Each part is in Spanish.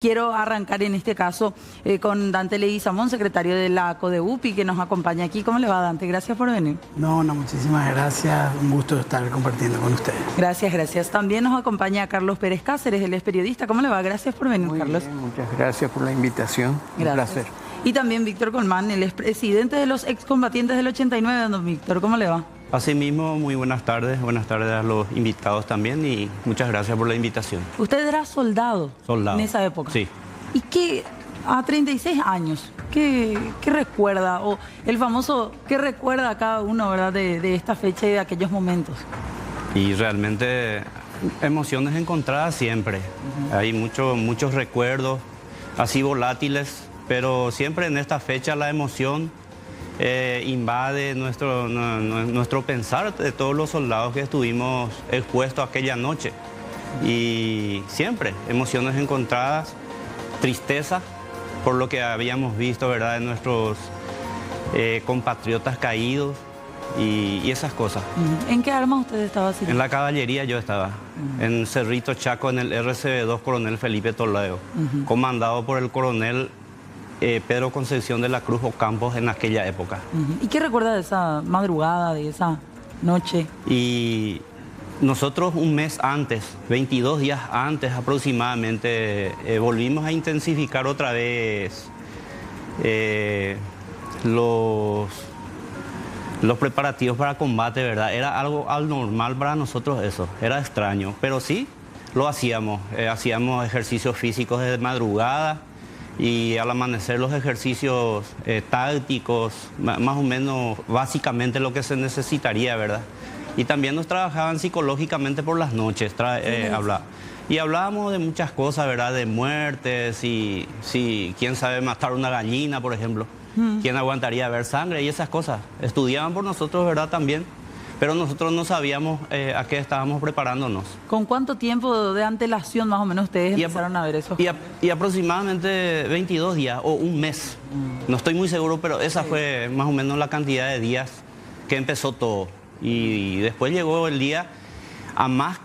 Quiero arrancar en este caso con Dante Leguizamón, secretario de la CODEUPI, que nos acompaña aquí. ¿Cómo le va, Dante? Gracias por venir. No, muchísimas gracias. Un gusto estar compartiendo con ustedes. Gracias, gracias. También nos acompaña Carlos Pérez Cáceres, él es periodista. ¿Cómo le va? Gracias por venir, Muy Carlos. Bien, muchas gracias por la invitación. Gracias. Un placer. Y también Víctor Colmán, él es presidente de los excombatientes del 89. Don Víctor, ¿cómo le va? Asimismo, muy buenas tardes a los invitados también y muchas gracias por la invitación. Usted era soldado en esa época. Sí. ¿Y qué, a 36 años, qué recuerda, o el famoso, qué recuerda a cada uno, ¿verdad?, de esta fecha y de aquellos momentos? Y realmente emociones encontradas siempre. Hay muchos recuerdos así volátiles, pero siempre en esta fecha la emoción invade nuestro pensar de todos los soldados que estuvimos expuestos aquella noche. Y siempre emociones encontradas, tristeza por lo que habíamos visto, ¿verdad?, de nuestros compatriotas caídos y esas cosas. ¿En qué arma usted estaba sirviendo? En la caballería yo estaba, en Cerrito Chaco, en el RCB2 Coronel Felipe Toledo, comandado por el coronel Pedro Concepción de la Cruz Ocampos en aquella época. ¿Y qué recuerda de esa madrugada, de esa noche? Y nosotros un mes antes, 22 días antes aproximadamente, volvimos a intensificar otra vez los preparativos para combate, ¿verdad? Era algo anormal para nosotros eso, era extraño, pero sí lo hacíamos. Hacíamos ejercicios físicos de madrugada y al amanecer los ejercicios tácticos, más o menos básicamente lo que se necesitaría, ¿verdad? Y también nos trabajaban psicológicamente por las noches, y hablábamos de muchas cosas, ¿verdad? De muertes, y quién sabe matar una gallina, por ejemplo. ¿Quién aguantaría ver sangre? Y esas cosas. Estudiaban por nosotros, ¿verdad? También. Pero nosotros no sabíamos a qué estábamos preparándonos. ¿Con cuánto tiempo de antelación más o menos ustedes empezaron a ver eso? Y aproximadamente 22 días o un mes. No estoy muy seguro, pero esa fue más o menos la cantidad de días que empezó todo. Y después llegó el día, a más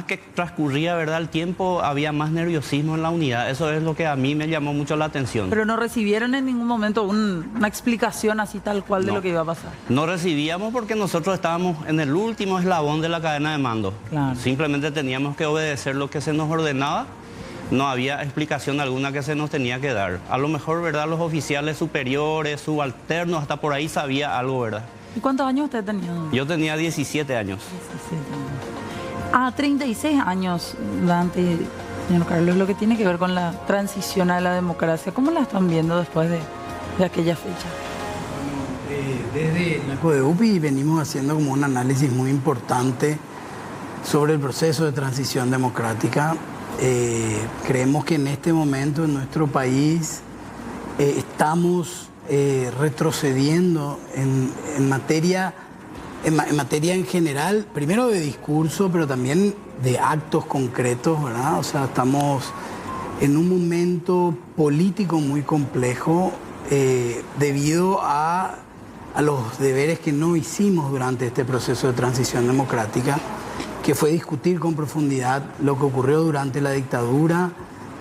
que transcurría, ¿verdad?, el tiempo, había más nerviosismo en la unidad. Eso es lo que a mí me llamó mucho la atención. Pero no recibieron en ningún momento una explicación así tal cual de lo que iba a pasar. No recibíamos porque nosotros estábamos en el último eslabón de la cadena de mando. Claro. Simplemente teníamos que obedecer lo que se nos ordenaba. No había explicación alguna que se nos tenía que dar. A lo mejor, ¿verdad?, los oficiales superiores, subalternos, hasta por ahí sabía algo, ¿verdad? ¿Y cuántos años usted tenía? Yo tenía 17 años. 17 años. A 36 años, Dante, señor Carlos, lo que tiene que ver con la transición a la democracia, ¿cómo la están viendo después de aquella fecha? Desde la CODEUPI venimos haciendo como un análisis muy importante sobre el proceso de transición democrática. Creemos que en este momento en nuestro país estamos retrocediendo en materia en general, primero de discurso, pero también de actos concretos, ¿verdad? O sea, estamos en un momento político muy complejo debido a los deberes que no hicimos durante este proceso de transición democrática, que fue discutir con profundidad lo que ocurrió durante la dictadura,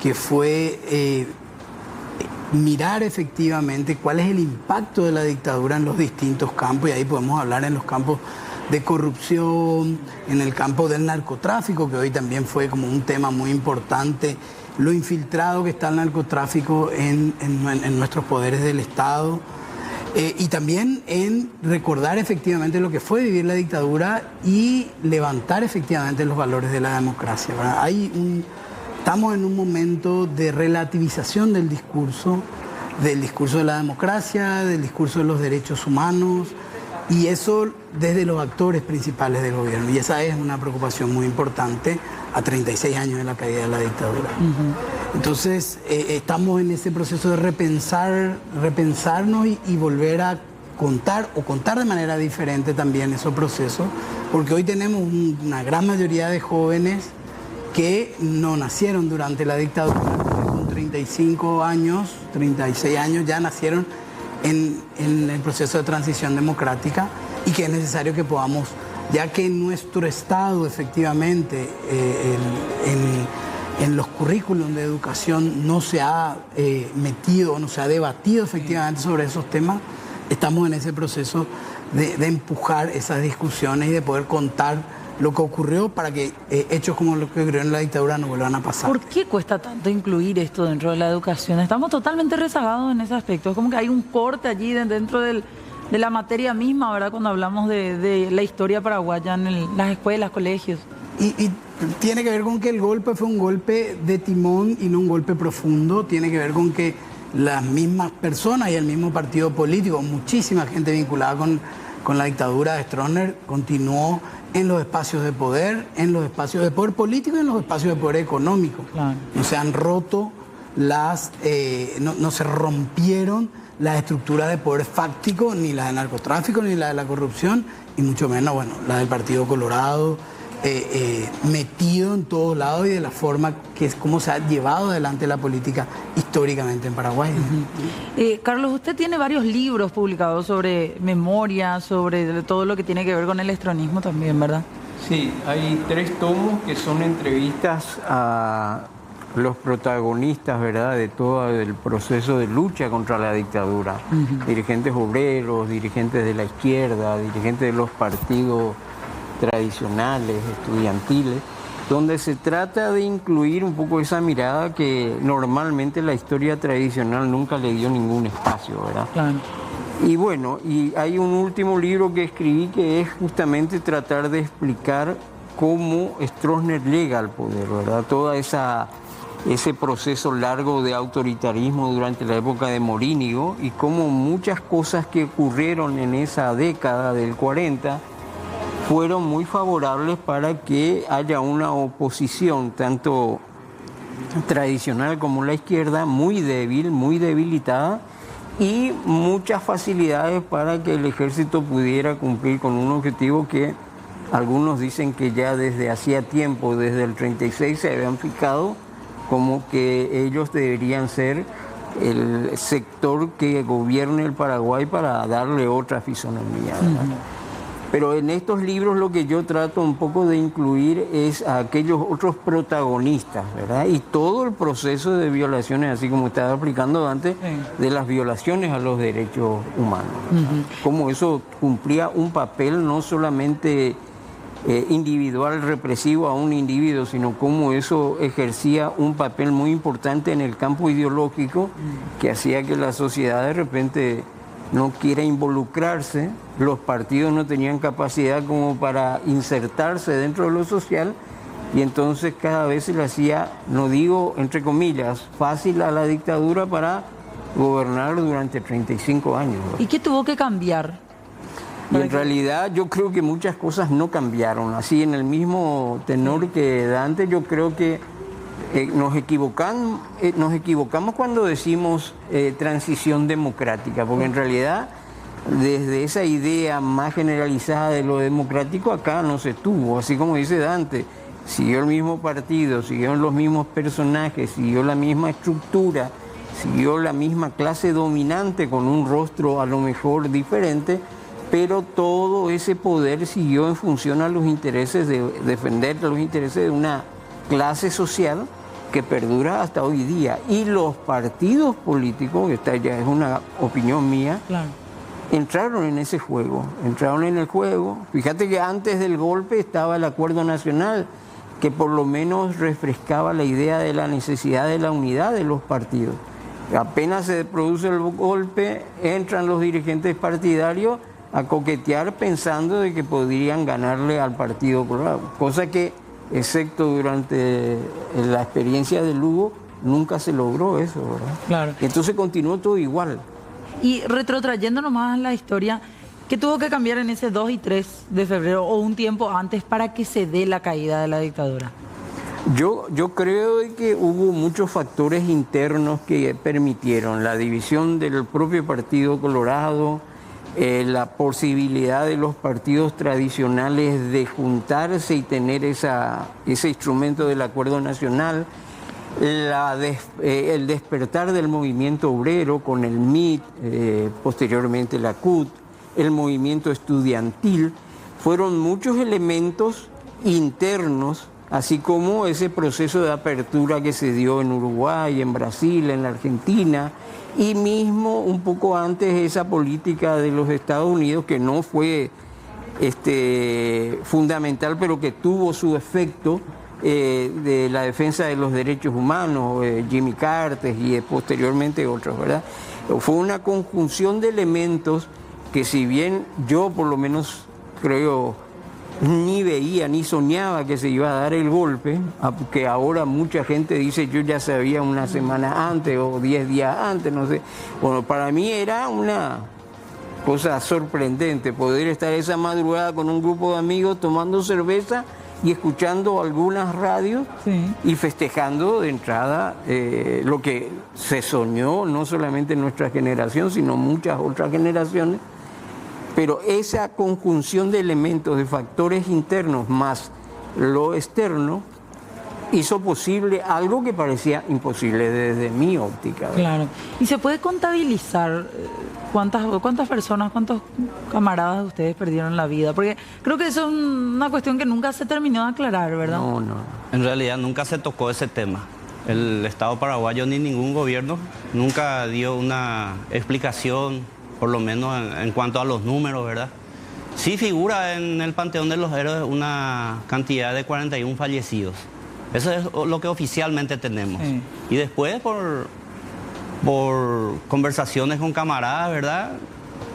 que fue mirar efectivamente cuál es el impacto de la dictadura en los distintos campos, y ahí podemos hablar en los campos de corrupción, en el campo del narcotráfico, que hoy también fue como un tema muy importante, lo infiltrado que está el narcotráfico en nuestros poderes del Estado, y también en recordar efectivamente lo que fue vivir la dictadura y levantar efectivamente los valores de la democracia, ¿verdad? Estamos en un momento de relativización del discurso de la democracia, del discurso de los derechos humanos, y eso desde los actores principales del gobierno. Y esa es una preocupación muy importante a 36 años de la caída de la dictadura. Entonces, estamos en ese proceso de repensarnos y volver a contar de manera diferente también esos procesos, porque hoy tenemos una gran mayoría de jóvenes que no nacieron durante la dictadura, con 35 años, 36 años, ya nacieron en el proceso de transición democrática, y que es necesario que podamos, ya que en nuestro Estado efectivamente en los currículums de educación no se ha metido, no se ha debatido efectivamente sobre esos temas, estamos en ese proceso de empujar esas discusiones y de poder contar lo que ocurrió para que hechos como lo que ocurrió en la dictadura no vuelvan a pasar. ¿Por qué cuesta tanto incluir esto dentro de la educación? Estamos totalmente rezagados en ese aspecto. Es como que hay un corte allí dentro de la materia misma, ¿verdad? Cuando hablamos de la historia paraguaya en las escuelas, colegios. Y tiene que ver con que el golpe fue un golpe de timón y no un golpe profundo. Tiene que ver con que las mismas personas y el mismo partido político, muchísima gente vinculada con la dictadura de Stroessner, continuó en los espacios de poder político y en los espacios de poder económico. Claro. No se han roto no se rompieron las estructuras de poder fáctico, ni la del narcotráfico, ni la de la corrupción, y mucho menos, bueno, la del Partido Colorado, metido en todos lados y de la forma que es como se ha llevado adelante la política históricamente en Paraguay. Carlos, usted tiene varios libros publicados sobre memoria, sobre todo lo que tiene que ver con el estronismo también, ¿verdad? Sí, hay 3 tomos que son entrevistas a los protagonistas, ¿verdad?, de todo el proceso de lucha contra la dictadura. Dirigentes obreros, dirigentes de la izquierda, dirigentes de los partidos tradicionales, estudiantiles, donde se trata de incluir un poco esa mirada que normalmente la historia tradicional nunca le dio ningún espacio, ¿verdad? Claro. Y bueno, y hay un último libro que escribí que es justamente tratar de explicar cómo Stroessner llega al poder, ¿verdad? Toda ese proceso largo de autoritarismo durante la época de Morínigo y cómo muchas cosas que ocurrieron en esa década del 40 fueron muy favorables para que haya una oposición, tanto tradicional como la izquierda, muy débil, muy debilitada, y muchas facilidades para que el ejército pudiera cumplir con un objetivo que algunos dicen que ya desde hacía tiempo, desde el 36, se habían fijado como que ellos deberían ser el sector que gobierne el Paraguay para darle otra fisonomía, ¿verdad? Pero en estos libros lo que yo trato un poco de incluir es a aquellos otros protagonistas, ¿verdad? Y todo el proceso de violaciones, así como estaba explicando antes, de las violaciones a los derechos humanos. Cómo eso cumplía un papel no solamente individual represivo a un individuo, sino cómo eso ejercía un papel muy importante en el campo ideológico que hacía que la sociedad de repente no quiera involucrarse, los partidos no tenían capacidad como para insertarse dentro de lo social y entonces cada vez se le hacía, no digo entre comillas, fácil a la dictadura para gobernar durante 35 años. ¿Y qué tuvo que cambiar? Y en realidad yo creo que muchas cosas no cambiaron, así en el mismo tenor que Dante. Yo creo que nos equivocamos cuando decimos transición democrática, porque en realidad desde esa idea más generalizada de lo democrático acá no se tuvo, así como dice Dante, siguió el mismo partido, siguieron los mismos personajes, siguió la misma estructura, siguió la misma clase dominante con un rostro a lo mejor diferente, pero todo ese poder siguió en función a los intereses de defender los intereses de una clase social que perdura hasta hoy día. Y los partidos políticos, esta ya es una opinión mía, claro, entraron en ese juego, entraron en el juego. Fíjate que antes del golpe estaba el Acuerdo Nacional, que por lo menos refrescaba la idea de la necesidad de la unidad de los partidos. Apenas se produce el golpe, entran los dirigentes partidarios a coquetear pensando de que podrían ganarle al Partido Colorado, cosa que, excepto durante la experiencia de Lugo, nunca se logró eso, ¿verdad? Claro. Entonces continuó todo igual. Y retrotrayéndonos más a la historia, ¿qué tuvo que cambiar en ese 2 y 3 de febrero o un tiempo antes para que se dé la caída de la dictadura? Yo creo que hubo muchos factores internos que permitieron la división del propio Partido Colorado, la posibilidad de los partidos tradicionales de juntarse y tener ese instrumento del Acuerdo Nacional, el despertar del movimiento obrero con el MIT, posteriormente la CUT, el movimiento estudiantil, fueron muchos elementos internos así como ese proceso de apertura que se dio en Uruguay, en Brasil, en la Argentina, y mismo un poco antes esa política de los Estados Unidos que no fue fundamental, pero que tuvo su efecto de la defensa de los derechos humanos, Jimmy Carter y posteriormente otros, ¿verdad? Fue una conjunción de elementos que, si bien yo por lo menos creo ni veía ni soñaba que se iba a dar el golpe, que ahora mucha gente dice yo ya sabía una semana antes o 10 días antes, no sé. Bueno, para mí era una cosa sorprendente poder estar esa madrugada con un grupo de amigos tomando cerveza y escuchando algunas radios, sí, y festejando de entrada lo que se soñó no solamente en nuestra generación, sino muchas otras generaciones. Pero esa conjunción de elementos, de factores internos más lo externo, hizo posible algo que parecía imposible desde mi óptica, ¿verdad? Claro. ¿Y se puede contabilizar cuántas personas, cuántos camaradas de ustedes perdieron la vida? Porque creo que eso es una cuestión que nunca se terminó de aclarar, ¿verdad? No. En realidad nunca se tocó ese tema. El Estado paraguayo ni ningún gobierno nunca dio una explicación, por lo menos en cuanto a los números, ¿verdad? Sí figura en el Panteón de los Héroes una cantidad de 41 fallecidos. Eso es lo que oficialmente tenemos. Sí. Y después, por conversaciones con camaradas, ¿verdad?,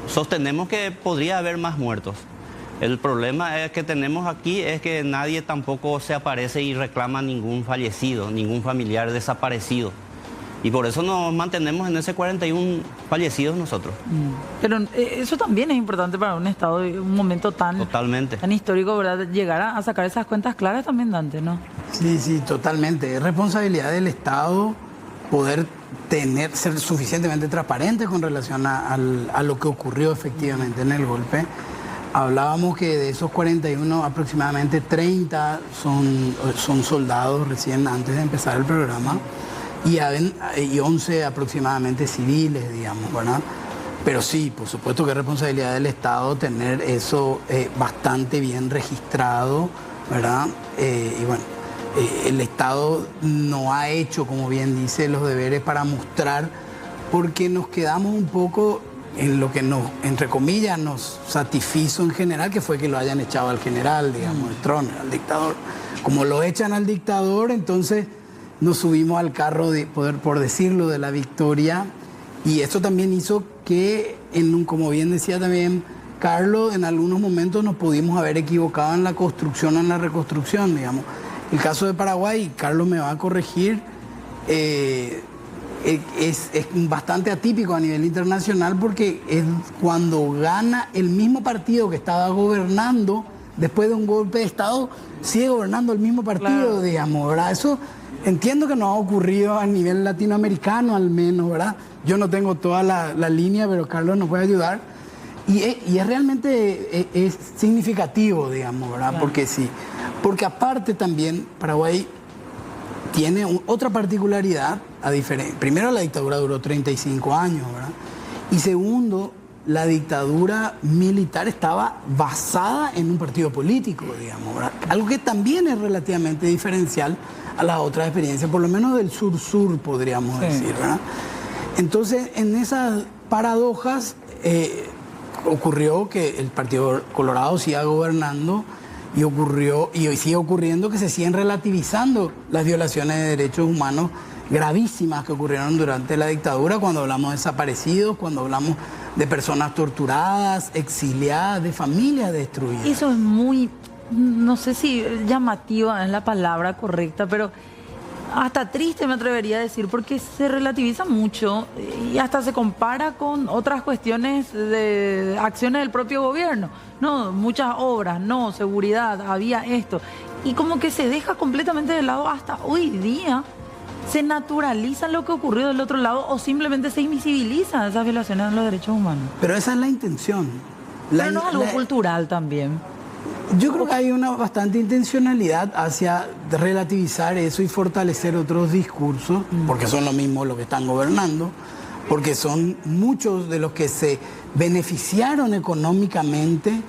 sostenemos que podría haber más muertos. El problema que tenemos aquí es que nadie tampoco se aparece y reclama ningún fallecido, ningún familiar desaparecido. Y por eso nos mantenemos en ese 41 fallecidos nosotros. Pero eso también es importante para un Estado, un momento tan histórico, ¿verdad? Llegar a sacar esas cuentas claras también, Dante, ¿no? Sí, totalmente. Es responsabilidad del Estado poder ser suficientemente transparente con relación a lo que ocurrió efectivamente en el golpe. Hablábamos que de esos 41, aproximadamente 30 son soldados recién antes de empezar el programa. Y 11 aproximadamente civiles, digamos, ¿verdad? Pero sí, por supuesto que es responsabilidad del Estado tener eso bastante bien registrado, ¿verdad? Y bueno, el Estado no ha hecho, como bien dice, los deberes para mostrar, porque nos quedamos un poco en lo que nos, entre comillas, nos satisfizo en general, que fue que lo hayan echado al general, digamos, el trono, al dictador. Como lo echan al dictador, entonces nos subimos al carro, por decirlo, de la victoria, y esto también hizo que, como bien decía también Carlos, en algunos momentos nos pudimos haber equivocado en la construcción o en la reconstrucción, digamos. El caso de Paraguay, Carlos me va a corregir, es bastante atípico a nivel internacional, porque es cuando gana el mismo partido que estaba gobernando, después de un golpe de Estado, sigue gobernando el mismo partido, claro, digamos, ¿verdad? Eso entiendo que no ha ocurrido a nivel latinoamericano, al menos, ¿verdad? Yo no tengo toda la línea, pero Carlos nos puede ayudar. Y es realmente es significativo, digamos, ¿verdad? Claro. Porque sí. Porque aparte también Paraguay tiene otra particularidad, primero, la dictadura duró 35 años, ¿verdad? Y segundo, la dictadura militar estaba basada en un partido político, digamos, ¿verdad? Algo que también es relativamente diferencial a las otras experiencias, por lo menos del sur-sur, podríamos decir, ¿verdad? Entonces, en esas paradojas ocurrió que el Partido Colorado siga gobernando, y sigue ocurriendo que se siguen relativizando las violaciones de derechos humanos gravísimas que ocurrieron durante la dictadura, cuando hablamos de desaparecidos, cuando hablamos de personas torturadas, exiliadas, de familias destruidas. Eso es muy, no sé si llamativa es la palabra correcta, pero hasta triste me atrevería a decir, porque se relativiza mucho y hasta se compara con otras cuestiones de acciones del propio gobierno. No, muchas obras, no, seguridad, había esto. Y como que se deja completamente de lado hasta hoy día. Se naturaliza lo que ocurrió del otro lado o simplemente se invisibiliza esas violaciones de los derechos humanos. Pero esa es la intención. Pero no es algo cultural también. Yo creo que hay una bastante intencionalidad hacia relativizar eso y fortalecer otros discursos, porque son lo mismo los que están gobernando, porque son muchos de los que se beneficiaron económicamente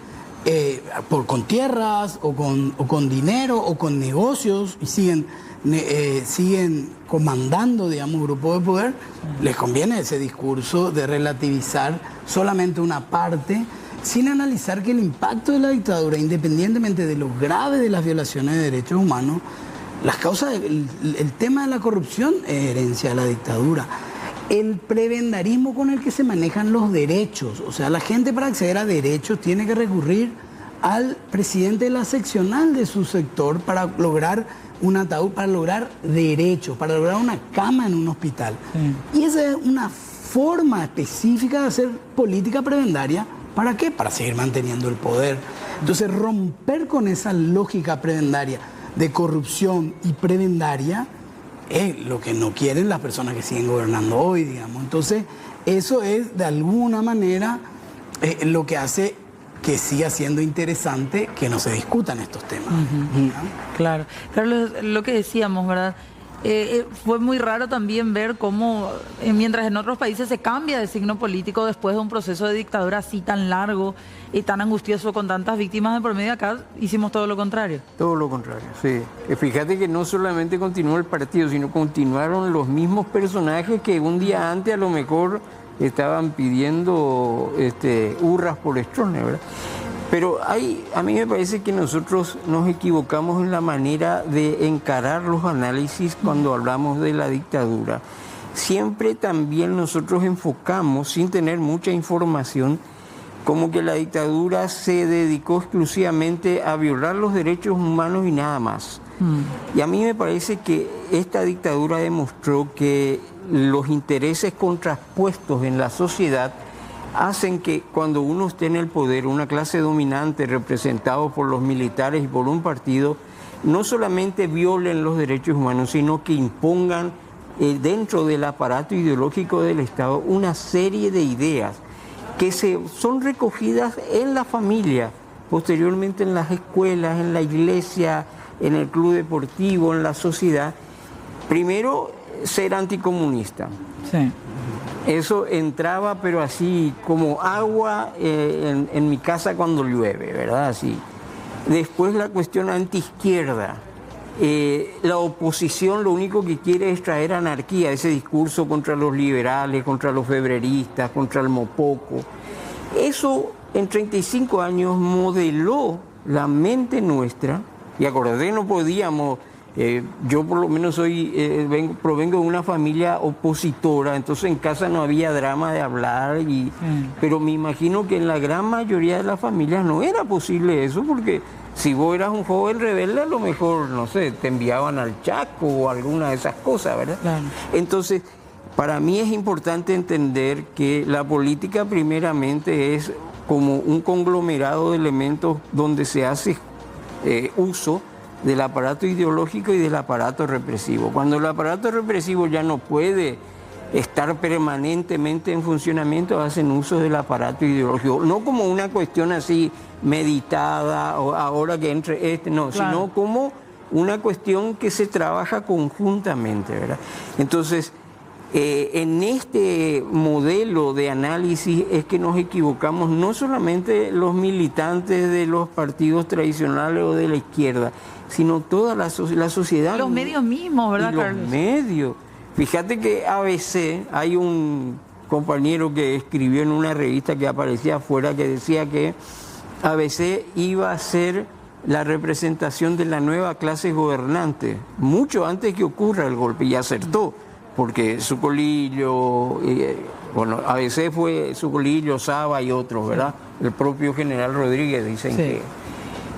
con tierras o con dinero o con negocios y siguen comandando, digamos, grupos de poder, les conviene ese discurso de relativizar solamente una parte, sin analizar que el impacto de la dictadura, independientemente de lo grave de las violaciones de derechos humanos, las causas, el tema de la corrupción es herencia de la dictadura. El prebendarismo con el que se manejan los derechos, o sea, la gente para acceder a derechos tiene que recurrir al presidente de la seccional de su sector para lograr un ataúd, para lograr derechos, para lograr una cama en un hospital. Y esa es una forma específica de hacer política prebendaria. ¿Para qué? Para seguir manteniendo el poder. Entonces, romper con esa lógica prebendaria de corrupción y prebendaria es lo que no quieren las personas que siguen gobernando hoy, digamos. Entonces, eso es de alguna manera lo que hace que siga siendo interesante que no se discutan estos temas. Claro. Carlos, lo que decíamos, ¿verdad? Fue muy raro también ver cómo, mientras en otros países se cambia de signo político después de un proceso de dictadura así tan largo y tan angustioso con tantas víctimas de por medio, acá hicimos todo lo contrario. Todo lo contrario, sí. Fíjate que no solamente continuó el partido, sino continuaron los mismos personajes que un día antes a lo mejor estaban pidiendo hurras por Stroessner, ¿verdad? Pero a mí me parece que nosotros nos equivocamos en la manera de encarar los análisis cuando hablamos de la dictadura. Siempre también nosotros enfocamos, sin tener mucha información, como que la dictadura se dedicó exclusivamente a violar los derechos humanos y nada más. Y a mí me parece que esta dictadura demostró que los intereses contrapuestos en la sociedad hacen que cuando uno esté en el poder, una clase dominante representada por los militares y por un partido, no solamente violen los derechos humanos, sino que impongan dentro del aparato ideológico del Estado una serie de ideas que son recogidas en la familia, posteriormente en las escuelas, en la iglesia, en el club deportivo, en la sociedad. Primero, ser anticomunista. Sí. Eso entraba, pero así como agua en mi casa cuando llueve, ¿verdad? Así. Después la cuestión antiizquierda. La oposición lo único que quiere es traer anarquía, ese discurso contra los liberales, contra los febreristas, contra el mopoco. Eso en 35 años modeló la mente nuestra, y acordé, no podíamos... yo por lo menos provengo de una familia opositora, entonces en casa no había drama de hablar, pero me imagino que en la gran mayoría de las familias no era posible eso, porque si vos eras un joven rebelde, a lo mejor, no sé, te enviaban al Chaco o alguna de esas cosas, ¿verdad? Claro. Entonces, para mí es importante entender que la política primeramente es como un conglomerado de elementos donde se hace uso del aparato ideológico y del aparato represivo. Cuando el aparato represivo ya no puede estar permanentemente en funcionamiento, hacen uso del aparato ideológico, no como una cuestión así meditada o ahora que entre no, claro, sino como una cuestión que se trabaja conjuntamente, ¿verdad? Entonces, en este modelo de análisis es que nos equivocamos no solamente los militantes de los partidos tradicionales o de la izquierda, sino toda la sociedad. Los medios mismos, ¿verdad, Carlos? Los medios. Fíjate que ABC, hay un compañero que escribió en una revista que aparecía afuera que decía que ABC iba a ser la representación de la nueva clase gobernante, mucho antes que ocurra el golpe, y acertó, porque Zucolillo, bueno, ABC fue Zucolillo, Saba y otros, ¿verdad? El propio general Rodríguez, dicen que...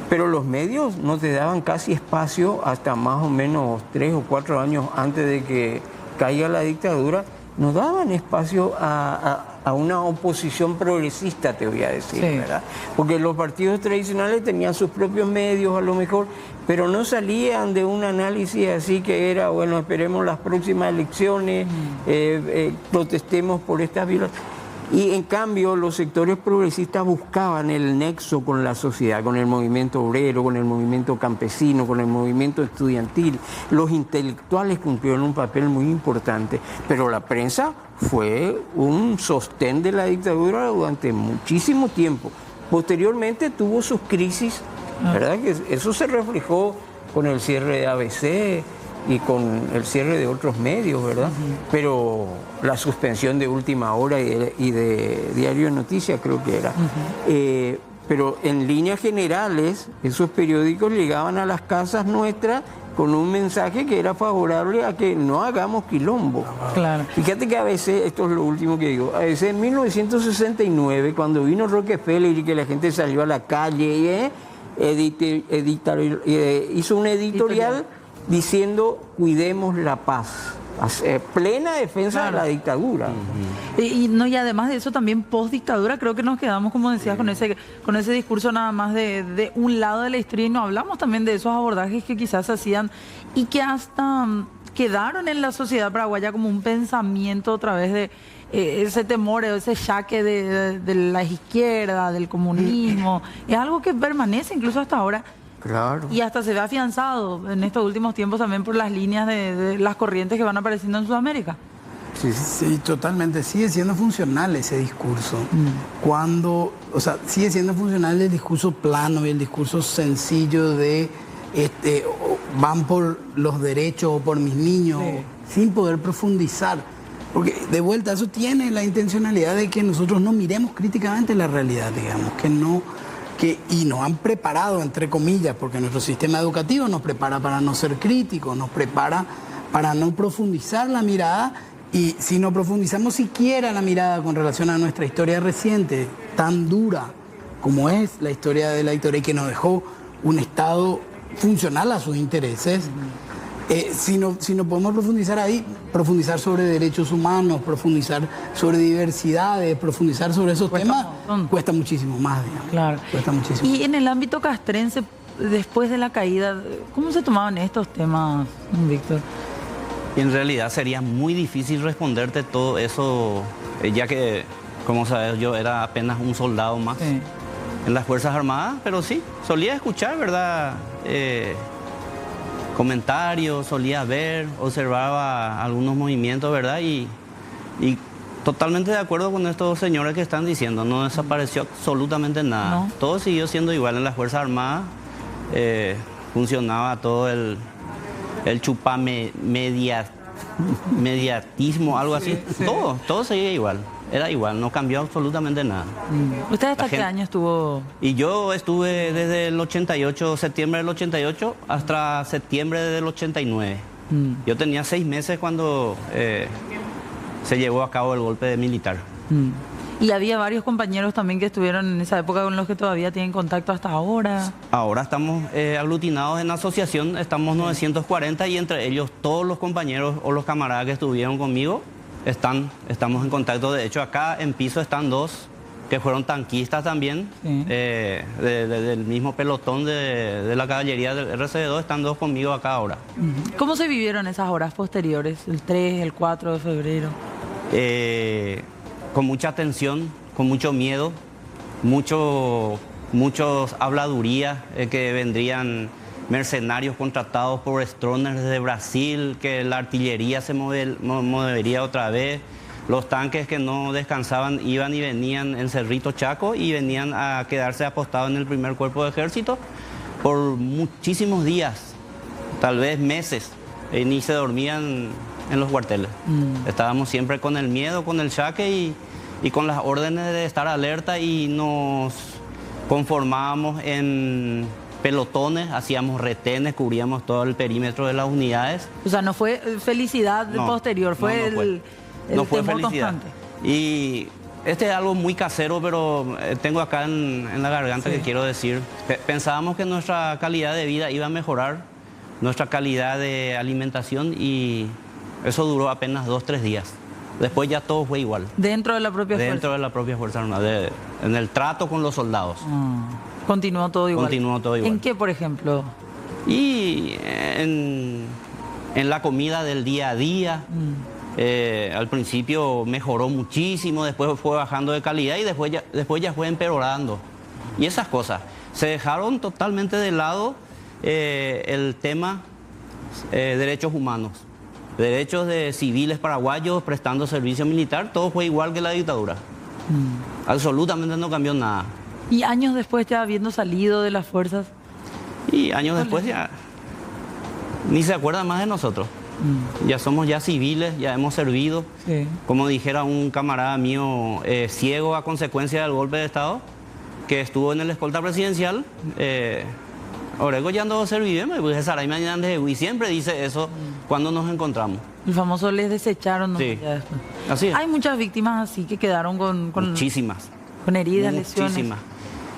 Pero los medios no te daban casi espacio hasta más o menos 3 o 4 años antes de que caiga la dictadura, no daban espacio a una oposición progresista, te voy a decir, ¿verdad? Porque los partidos tradicionales tenían sus propios medios a lo mejor, pero no salían de un análisis así que era, bueno, esperemos las próximas elecciones, protestemos por estas violaciones. Y en cambio los sectores progresistas buscaban el nexo con la sociedad, con el movimiento obrero, con el movimiento campesino, con el movimiento estudiantil. Los intelectuales cumplieron un papel muy importante, pero la prensa fue un sostén de la dictadura durante muchísimo tiempo. Posteriormente tuvo sus crisis, ¿verdad? Que eso se reflejó con el cierre de ABC y con el cierre de otros medios, ¿verdad? Pero la suspensión de Última Hora y de Diario de Noticias creo que era. Pero en líneas generales, esos periódicos llegaban a las casas nuestras con un mensaje que era favorable a que no hagamos quilombo. Claro. Fíjate que a veces, esto es lo último que digo, a veces en 1969, cuando vino Rockefeller y que la gente salió a la calle, hizo un editorial diciendo cuidemos la paz. Plena defensa de la dictadura. Y además de eso también post dictadura creo que nos quedamos, como decías, con ese discurso nada más de un lado de la historia, y no hablamos también de esos abordajes que quizás se hacían y que hasta quedaron en la sociedad paraguaya como un pensamiento otra vez de ese temor, ese jaque de la izquierda, del comunismo. Es algo que permanece incluso hasta ahora. Claro. Y hasta se ve afianzado en estos últimos tiempos también por las líneas de las corrientes que van apareciendo en Sudamérica. Sí, totalmente. Sigue siendo funcional ese discurso. Sigue siendo funcional el discurso plano y el discurso sencillo de van por los derechos o por mis niños, sin poder profundizar. Porque de vuelta eso tiene la intencionalidad de que nosotros no miremos críticamente la realidad, digamos, y nos han preparado, entre comillas, porque nuestro sistema educativo nos prepara para no ser críticos, nos prepara para no profundizar la mirada, y si no profundizamos siquiera la mirada con relación a nuestra historia reciente, tan dura como es la historia de la dictadura y que nos dejó un Estado funcional a sus intereses, si no podemos profundizar ahí, profundizar sobre derechos humanos, profundizar sobre diversidades, profundizar sobre esos temas, cuesta muchísimo más, digamos. Claro. Cuesta muchísimo. Y en el ámbito castrense, después de la caída, ¿cómo se tomaban estos temas, Víctor? Y en realidad sería muy difícil responderte todo eso, ya que, como sabes, yo era apenas un soldado más en las Fuerzas Armadas, pero sí, solía escuchar, ¿verdad? Comentarios, solía ver, observaba algunos movimientos, ¿verdad? Y totalmente de acuerdo con estos señores que están diciendo, no desapareció absolutamente nada. No. Todo siguió siendo igual en las Fuerzas Armadas, funcionaba todo el mediatismo, algo así, todo seguía igual. Era igual, no cambió absolutamente nada. ¿Usted hasta qué año estuvo? Y yo estuve desde el 88, septiembre del 88, hasta septiembre del 89. Yo tenía 6 meses cuando se llevó a cabo el golpe militar. Y había varios compañeros también que estuvieron en esa época con los que todavía tienen contacto hasta ahora. Ahora estamos aglutinados en asociación, estamos 940 y entre ellos todos los compañeros o los camaradas que estuvieron conmigo estamos en contacto. De hecho, acá en piso están 2 que fueron tanquistas también, del mismo pelotón de la caballería del RCD2, están 2 conmigo acá ahora. ¿Cómo se vivieron esas horas posteriores, el 3, el 4 de febrero? Con mucha tensión, con mucho miedo, muchos habladurías, que vendrían mercenarios contratados por Stroessner desde Brasil, que la artillería se movería otra vez, los tanques que no descansaban iban y venían en Cerrito Chaco y venían a quedarse apostados en el primer cuerpo de ejército por muchísimos días, tal vez meses, ni se dormían en los cuarteles. Estábamos siempre con el miedo, con el jaque y con las órdenes de estar alerta, y nos conformábamos en pelotones, hacíamos retenes, cubríamos todo el perímetro de las unidades. O sea, no fue felicidad posterior, fue el fue temor felicidad. constante. Y este es algo muy casero, pero tengo acá en la garganta que quiero decir. Pensábamos que nuestra calidad de vida iba a mejorar, nuestra calidad de alimentación, y eso duró apenas 2-3 días. Después ya todo fue igual. Dentro de la propia fuerza. Dentro de la propia Fuerza Armada, en el trato con los soldados. Continuó todo igual. Continuó todo igual. ¿En qué, por ejemplo? Y en la comida del día a día. Al principio mejoró muchísimo, después fue bajando de calidad y después ya fue empeorando. Y esas cosas. Se dejaron totalmente de lado el tema derechos humanos. Derechos de civiles paraguayos prestando servicio militar, todo fue igual que la dictadura. Absolutamente no cambió nada. Y años después, ya habiendo salido de las fuerzas. Y años después ya ni se acuerdan más de nosotros. Ya somos ya civiles, ya hemos servido. Sí. Como dijera un camarada mío, ciego a consecuencia del golpe de Estado, que estuvo en el escolta presidencial, Orego ya ando servivemos, y siempre dice eso cuando nos encontramos. El famoso les desecharon, ¿no? Sí. Ya después. Así es. Hay muchas víctimas así que quedaron con Muchísimas. con heridas, lesiones. Muchísimas.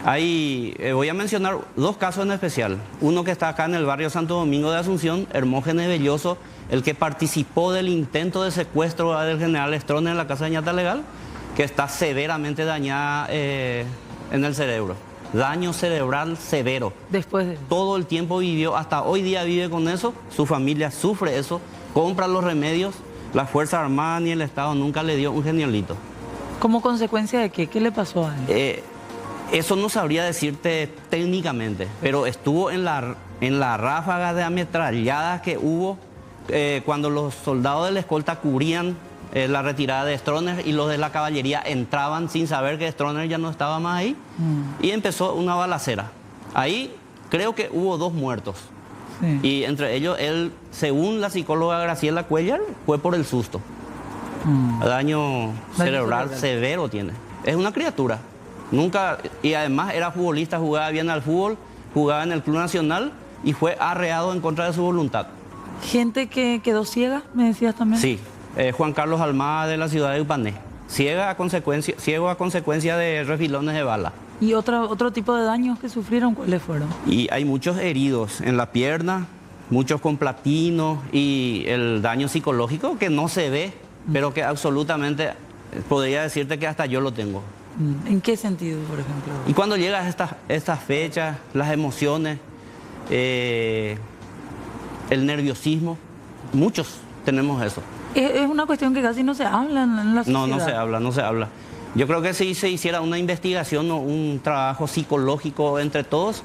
Voy a mencionar dos casos en especial. Uno que está acá en el barrio Santo Domingo de Asunción, Hermógenes Belloso, el que participó del intento de secuestro del general Stroessner en la casa de Ñata Legal, que está severamente dañada en el cerebro. Daño cerebral severo. Después de... Todo el tiempo vivió, hasta hoy día vive con eso, su familia sufre eso, compra los remedios, la Fuerza Armada ni el Estado nunca le dio un geniolito. ¿Como consecuencia de qué? ¿Qué le pasó a él? Eso no sabría decirte técnicamente, pero estuvo en la ráfaga de ametralladas que hubo cuando los soldados de la escolta cubrían la retirada de Stroessner y los de la caballería entraban sin saber que Stroessner ya no estaba más ahí y empezó una balacera. Ahí creo que hubo 2 muertos. Sí. Y entre ellos, él, según la psicóloga Graciela Cuellar, fue por el susto. Daño cerebral severo tiene. Es una criatura. Nunca, y además era futbolista, jugaba bien al fútbol, jugaba en el Club Nacional y fue arreado en contra de su voluntad. Gente que quedó ciega, me decías también. Sí, Juan Carlos Almada de la ciudad de Upané. Ciego a consecuencia de refilones de bala. ¿Y otro tipo de daños que sufrieron, cuáles fueron? Y hay muchos heridos en la pierna, muchos con platino y el daño psicológico que no se ve, pero que absolutamente podría decirte que hasta yo lo tengo. ¿En qué sentido, por ejemplo? Y cuando llegas a estas fechas, las emociones, el nerviosismo, muchos tenemos eso. Es una cuestión que casi no se habla en la sociedad. No se habla. Yo creo que si se hiciera una investigación o un trabajo psicológico entre todos,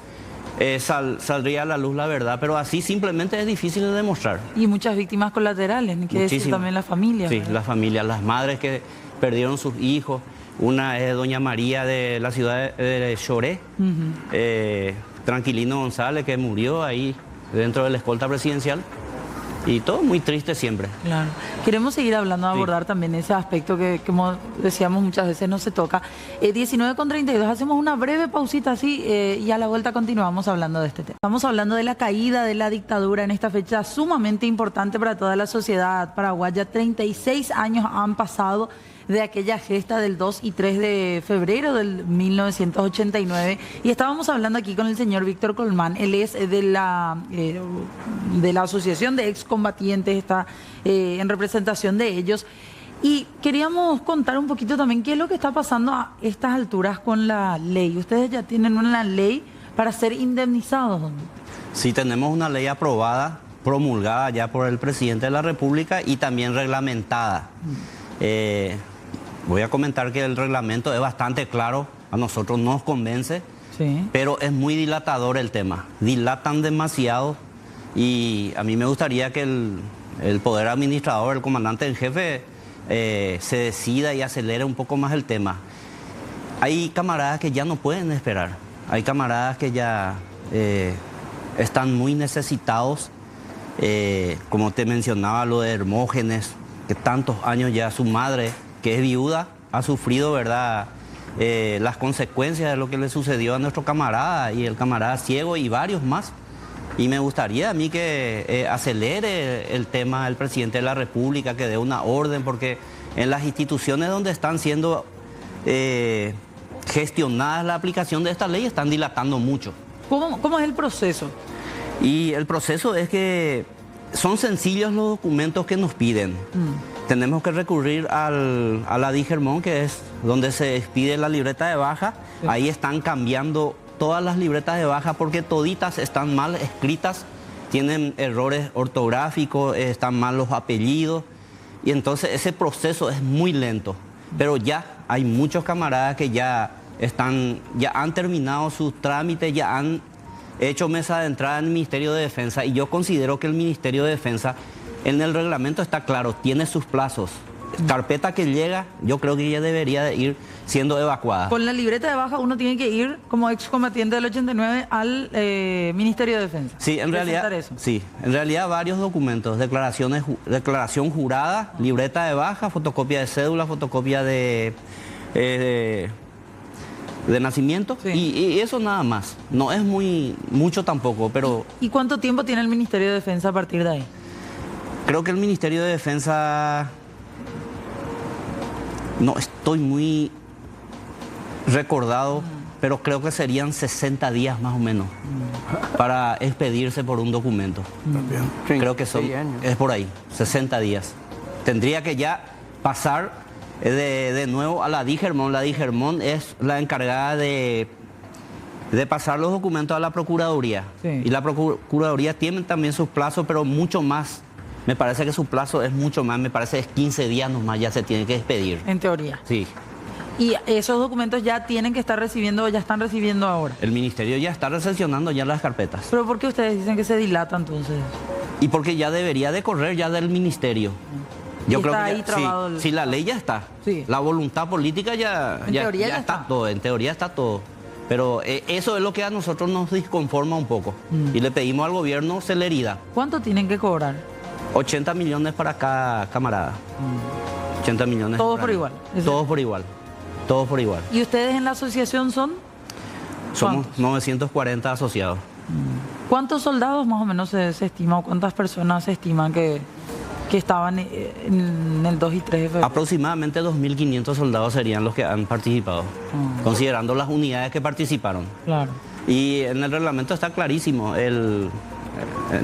saldría a la luz la verdad, pero así simplemente es difícil de demostrar. Y muchas víctimas colaterales, ni que decir también las familias. Sí, ¿verdad? las familias, las madres que perdieron sus hijos. Una es doña María de la ciudad de Choré, Tranquilino González, que murió ahí dentro de la escolta presidencial. Y todo muy triste siempre. Claro. Queremos seguir hablando, abordar también ese aspecto que, como decíamos, muchas veces no se toca. 19:32, hacemos una breve pausita así y a la vuelta continuamos hablando de este tema. Estamos hablando de la caída de la dictadura en esta fecha sumamente importante para toda la sociedad paraguaya. 36 años han pasado de aquella gesta del 2 y 3 de febrero del 1989. Y estábamos hablando aquí con el señor Víctor Colmán. Él es de la Asociación de Excombatientes, está en representación de ellos. Y queríamos contar un poquito también qué es lo que está pasando a estas alturas con la ley. Ustedes ya tienen una ley para ser indemnizados. Sí, tenemos una ley aprobada, promulgada ya por el presidente de la República y también reglamentada. Voy a comentar que el reglamento es bastante claro, a nosotros nos convence, Sí. pero es muy dilatador el tema. Dilatan demasiado y a mí me gustaría que el poder administrador, el comandante en jefe, se decida y acelere un poco más el tema. Hay camaradas que ya no pueden esperar, hay camaradas que ya están muy necesitados, como te mencionaba lo de Hermógenes, que tantos años ya su madre, que es viuda, ha sufrido, ¿verdad?, las consecuencias de lo que le sucedió a nuestro camarada y el camarada ciego y varios más. Y me gustaría a mí que acelere el tema el presidente de la República, que dé una orden, porque en las instituciones donde están siendo gestionadas la aplicación de esta ley están dilatando mucho. ¿Cómo es el proceso? Y el proceso es que son sencillos los documentos que nos piden. Tenemos que recurrir a la DIGERMON, que es donde se expide la libreta de baja. Sí. Ahí están cambiando todas las libretas de baja porque toditas están mal escritas, tienen errores ortográficos, están mal los apellidos. Y entonces ese proceso es muy lento. Pero ya hay muchos camaradas que ya han terminado sus trámites, ya han hecho mesa de entrada en el Ministerio de Defensa, y yo considero que el Ministerio de Defensa, en el reglamento está claro, tiene sus plazos carpeta que llega, yo creo que ya debería de ir siendo evacuada. Con la libreta de baja uno tiene que ir como excombatiente del 89 al Ministerio de Defensa. Sí, en realidad, eso. sí, en realidad varios documentos, declaración jurada, libreta de baja, fotocopia de cédula, fotocopia de nacimiento, Sí. y eso nada más. No es mucho tampoco, pero ¿Y cuánto tiempo tiene el Ministerio de Defensa a partir de ahí? creo que el Ministerio de Defensa, no estoy muy recordado, pero creo que serían 60 días más o menos para expedirse por un documento. También. Creo que son, 36 años. es por ahí, 60 días. Tendría que ya pasar de nuevo a la DIGERMON. La DIGERMON es la encargada de pasar los documentos a la Procuraduría. Sí. Y la Procuraduría tiene también sus plazos, pero mucho más. Me parece que su plazo es mucho más, me parece que es 15 días nomás ya se tiene que despedir. En teoría. Sí, Y esos documentos ya tienen que estar recibiendo, ya están recibiendo ahora. el Ministerio ya está recepcionando ya las carpetas. Pero ¿por qué ustedes dicen que se dilata entonces? Y porque ya debería de correr ya del Ministerio. Y Yo creo está que ahí ya, trabado sí, el- sí, la ley ya está. Sí. La voluntad política En teoría ya está está. todo, en teoría está todo. Pero eso es lo que a nosotros nos disconforma un poco. Y le pedimos al gobierno celeridad. ¿Cuánto tienen que cobrar? 80 millones para cada camarada. 80 millones. Todos para por mí. igual. Es Todos por igual. Todos por igual. ¿Y ustedes en la asociación son? Somos ¿Cuántos? 940 asociados. ¿Cuántos soldados más o menos se estima o cuántas personas se estiman que estaban en el 2 y 3 de febrero? Aproximadamente 2.500 soldados serían los que han participado, considerando las unidades que participaron. Claro. Y en el reglamento está clarísimo. En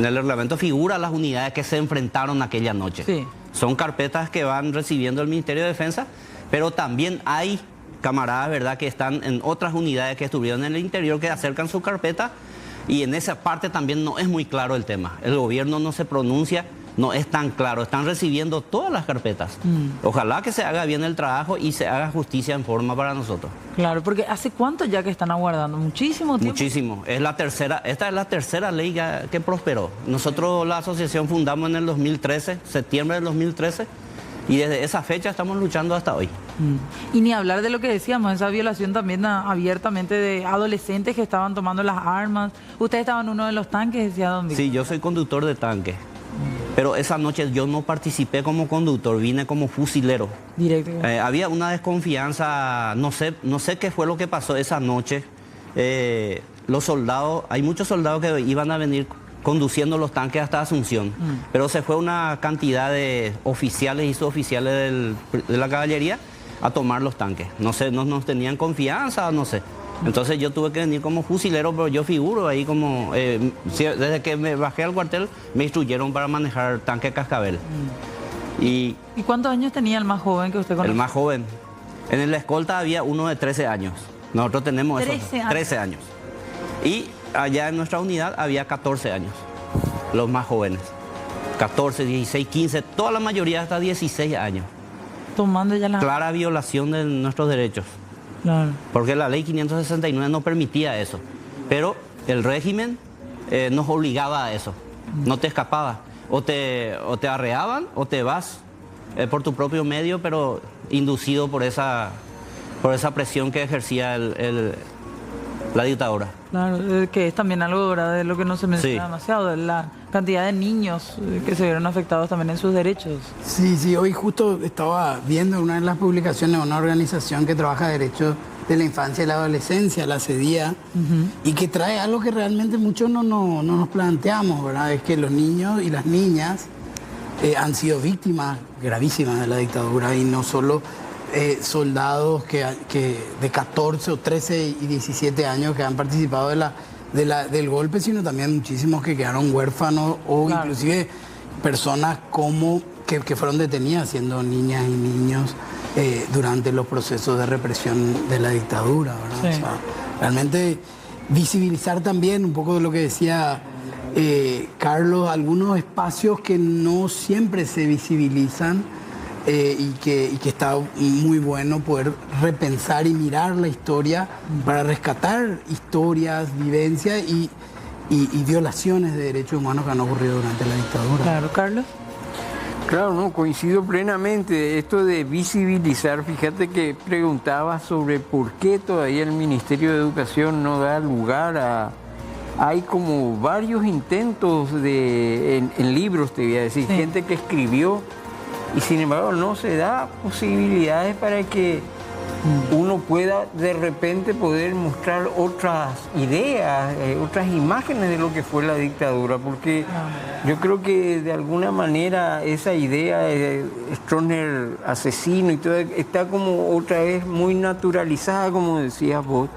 el reglamento figura las unidades que se enfrentaron aquella noche. Sí. Son carpetas que van recibiendo el Ministerio de Defensa, pero también hay camaradas, ¿verdad?, que están en otras unidades que estuvieron en el interior, que acercan su carpeta, y en esa parte también no es muy claro el tema. El gobierno no se pronuncia, no es tan claro. Están recibiendo todas las carpetas. Ojalá que se haga bien el trabajo y se haga justicia en forma para nosotros. Claro, porque ¿hace cuánto ya que están aguardando? Muchísimo tiempo. Muchísimo. Esta es la tercera ley que prosperó. Nosotros la asociación fundamos en el 2013, septiembre del 2013, y desde esa fecha estamos luchando hasta hoy. Y ni hablar de lo que decíamos, esa violación también abiertamente de adolescentes que estaban tomando las armas. Ustedes estaban en uno de los tanques, decía Don Víctor. Sí, yo soy conductor de tanque, pero esa noche yo no participé como conductor, vine como fusilero. Directo. Había una desconfianza, no sé qué fue lo que pasó esa noche. Los soldados, hay muchos soldados que iban a venir conduciendo los tanques hasta Asunción, pero se fue una cantidad de oficiales y suboficiales de la caballería a tomar los tanques. No sé, no nos tenían confianza, no sé. Entonces yo tuve que venir como fusilero, pero yo figuro ahí como... desde que me bajé al cuartel me instruyeron para manejar tanque cascabel. Y ¿Y cuántos años tenía el más joven que usted conoce? el más joven. En la escolta había uno de 13 años. Nosotros tenemos 13 años. 13 años. Y allá en nuestra unidad había 14 años, los más jóvenes. 14, 16, 15, toda la mayoría hasta 16 años. Tomando ya la... Clara violación de nuestros derechos. Claro. Porque la ley 569 no permitía eso. Pero el régimen nos obligaba a eso. No te escapaba. O te arreaban o te vas por tu propio medio, pero inducido por esa presión que ejercía la dictadura. Claro, que es también algo, ¿verdad?, de lo que no se menciona Sí. demasiado, de la cantidad de niños que se vieron afectados también en sus derechos. Sí, hoy justo estaba viendo una de las publicaciones de una organización que trabaja derechos de la infancia y la adolescencia, la CEDIA, y que trae algo que realmente muchos no nos planteamos, ¿verdad? Es que los niños y las niñas han sido víctimas gravísimas de la dictadura, y no solo soldados que de 14 o 13 y 17 años que han participado del golpe, sino también muchísimos que quedaron huérfanos o Claro. inclusive personas que fueron detenidas siendo niñas y niños durante los procesos de represión de la dictadura, ¿verdad? Sí. O sea, realmente visibilizar también un poco de lo que decía Carlos, algunos espacios que no siempre se visibilizan y que está muy bueno poder repensar y mirar la historia para rescatar historias, vivencias y violaciones de derechos humanos que han ocurrido durante la dictadura. Claro, Carlos. Claro, no, coincido plenamente. Esto de visibilizar, fíjate que preguntaba sobre por qué todavía el Ministerio de Educación no da lugar a... Hay como varios intentos en libros, te voy a decir, gente que escribió y sin embargo no se da posibilidades para que uno pueda de repente poder mostrar otras ideas, otras imágenes de lo que fue la dictadura, porque yo creo que de alguna manera esa idea de Stroessner asesino y todo está como otra vez muy naturalizada, como decías vos,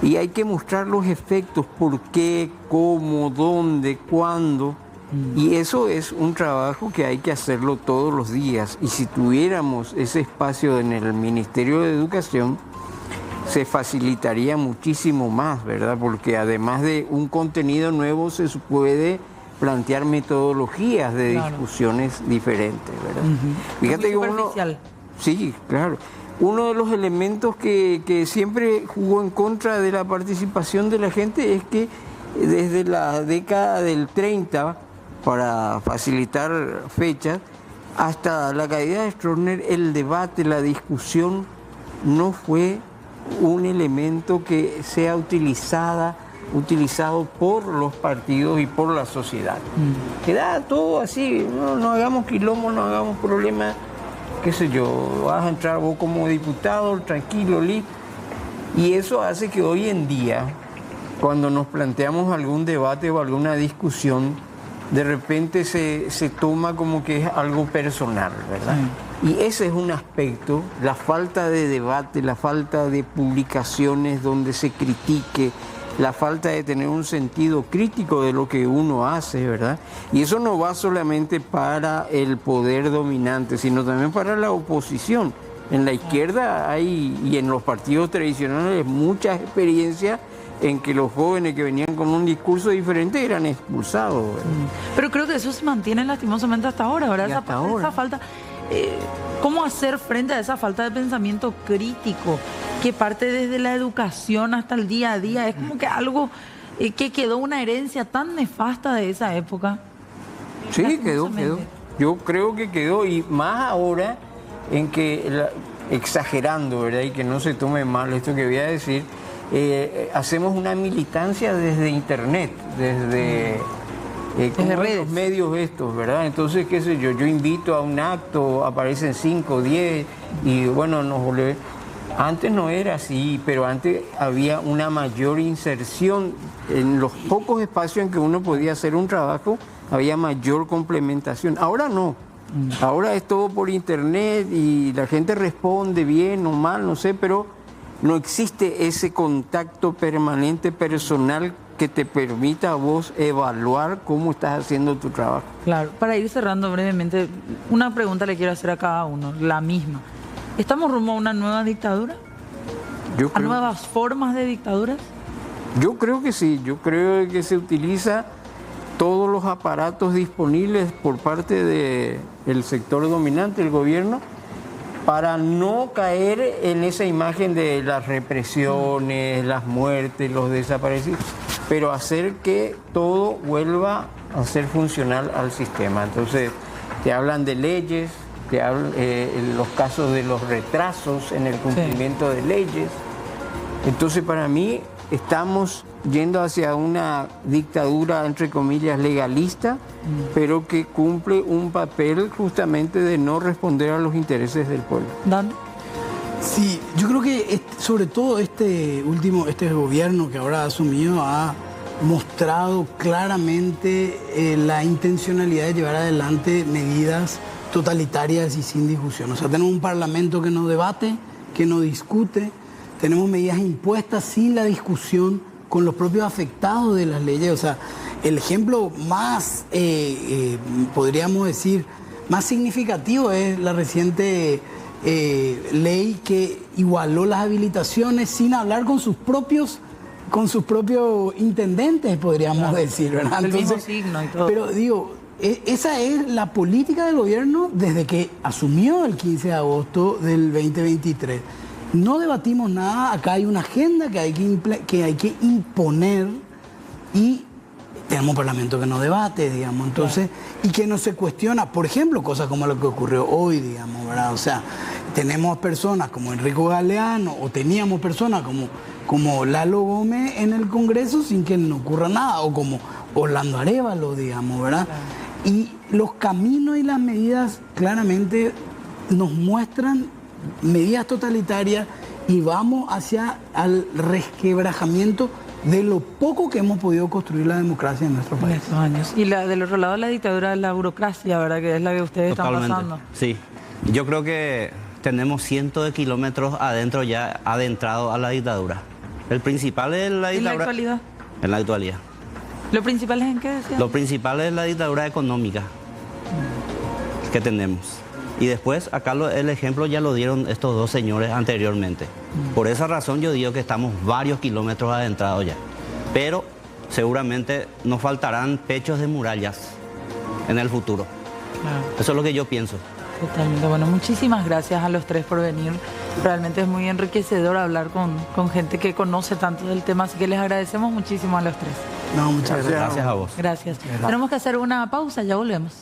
y hay que mostrar los efectos, por qué, cómo, dónde, cuándo. Y eso es un trabajo que hay que hacerlo todos los días. Y si tuviéramos ese espacio en el Ministerio de Educación, se facilitaría muchísimo más, ¿verdad? Porque además de un contenido nuevo, se puede plantear metodologías de discusiones diferentes, ¿verdad? Fíjate que uno... Sí, claro. Uno de los elementos que siempre jugó en contra de la participación de la gente es que desde la década del 30, para facilitar fechas, hasta la caída de Stroessner, el debate, la discusión no fue un elemento que sea utilizado por los partidos y por la sociedad. Queda todo así, no hagamos quilombo, no hagamos problemas, qué sé yo, vas a entrar vos como diputado, tranquilo, listo. Y eso hace que hoy en día, cuando nos planteamos algún debate o alguna discusión, de repente se toma como que es algo personal, ¿verdad? Y ese es un aspecto, la falta de debate, la falta de publicaciones donde se critique, la falta de tener un sentido crítico de lo que uno hace, ¿verdad? Y eso no va solamente para el poder dominante, sino también para la oposición. En la izquierda hay, y en los partidos tradicionales, muchas experiencias en que los jóvenes que venían con un discurso diferente eran expulsados. Pero creo que eso se mantiene lastimosamente hasta ahora, ¿verdad? Esa falta, ¿cómo hacer frente a esa falta de pensamiento crítico que parte desde la educación hasta el día a día? Es como que algo que quedó una herencia tan nefasta de esa época. Sí, quedó. Yo creo que quedó, y más ahora en que, exagerando, ¿verdad? Y que no se tome mal esto que voy a decir, hacemos una militancia desde internet, desde los medios estos, ¿verdad? Entonces, qué sé yo invito a un acto, aparecen 5, 10 y bueno, nos volvemos. Antes no era así, pero antes había una mayor inserción en los pocos espacios en que uno podía hacer un trabajo, había mayor complementación. Ahora no. Ahora es todo por internet y la gente responde bien o mal, no sé, pero no existe ese contacto permanente personal que te permita a vos evaluar cómo estás haciendo tu trabajo. Claro, para ir cerrando brevemente, una pregunta le quiero hacer a cada uno, la misma. ¿Estamos rumbo a una nueva dictadura? ¿A nuevas formas de dictaduras? Yo creo que sí, yo creo que se utiliza todos los aparatos disponibles por parte del sector dominante, el gobierno, para no caer en esa imagen de las represiones, las muertes, los desaparecidos, pero hacer que todo vuelva a ser funcional al sistema. Entonces, te hablan de leyes, te hablan los casos de los retrasos en el cumplimiento de leyes. Entonces, para mí, estamos yendo hacia una dictadura, entre comillas, legalista, pero que cumple un papel justamente de no responder a los intereses del pueblo. ¿Dan? Sí, yo creo que sobre todo este gobierno que ahora ha asumido ha mostrado claramente la intencionalidad de llevar adelante medidas totalitarias y sin discusión. O sea, tenemos un parlamento que no debate, que no discute, tenemos medidas impuestas sin la discusión con los propios afectados de las leyes. O sea, el ejemplo más, podríamos decir, más significativo es la reciente ley que igualó las habilitaciones sin hablar con sus propios intendentes, podríamos decir, ¿verdad? El mismo signo y todo. Pero digo, esa es la política del gobierno desde que asumió el 15 de agosto del 2023. No debatimos nada, acá hay una agenda que hay que imponer y tenemos parlamento que no debate, digamos, entonces, y que no se cuestiona, por ejemplo, cosas como lo que ocurrió hoy, digamos, ¿verdad? O sea, tenemos personas como Enrico Galeano, o teníamos personas como Lalo Gómez en el Congreso sin que no ocurra nada, o como Orlando Arévalo, digamos, ¿verdad? Y los caminos y las medidas claramente nos muestran medidas totalitarias y vamos hacia el resquebrajamiento de lo poco que hemos podido construir la democracia en nuestro país. Estos años. Y del otro lado, la dictadura de la burocracia, ¿verdad? Que es la que ustedes Totalmente. están pasando. Sí, yo creo que tenemos cientos de kilómetros adentro ya adentrado a la dictadura. El principal es la dictadura. ¿En la actualidad? En la actualidad. ¿Lo principal es en qué decía? Lo principal es la dictadura económica que tenemos. Y después, acá el ejemplo ya lo dieron estos dos señores anteriormente. Por esa razón yo digo que estamos varios kilómetros adentrados ya. Pero seguramente nos faltarán pechos de murallas en el futuro. Claro. Eso es lo que yo pienso. Totalmente. Bueno, muchísimas gracias a los tres por venir. Realmente es muy enriquecedor hablar con gente que conoce tanto del tema, así que les agradecemos muchísimo a los tres. No, muchas gracias. Gracias a vos. Gracias. Tenemos que hacer una pausa, ya volvemos.